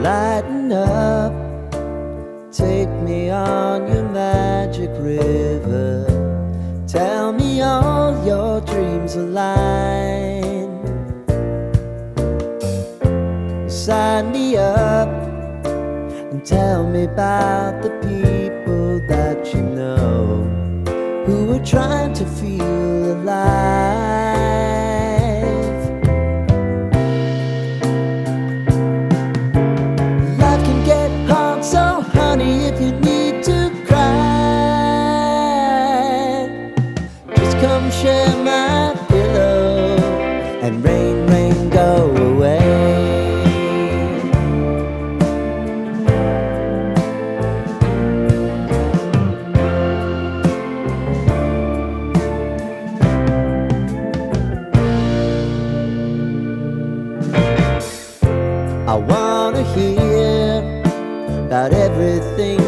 Lighten up, take me on your magic river. Tell me all your dreams align. Sign me up and tell me about the people that you know who are trying to feel alive. Life can get hard, so honey, if you need to cry, just come share my pillow and rain, rain, go away. I wanna hear about everything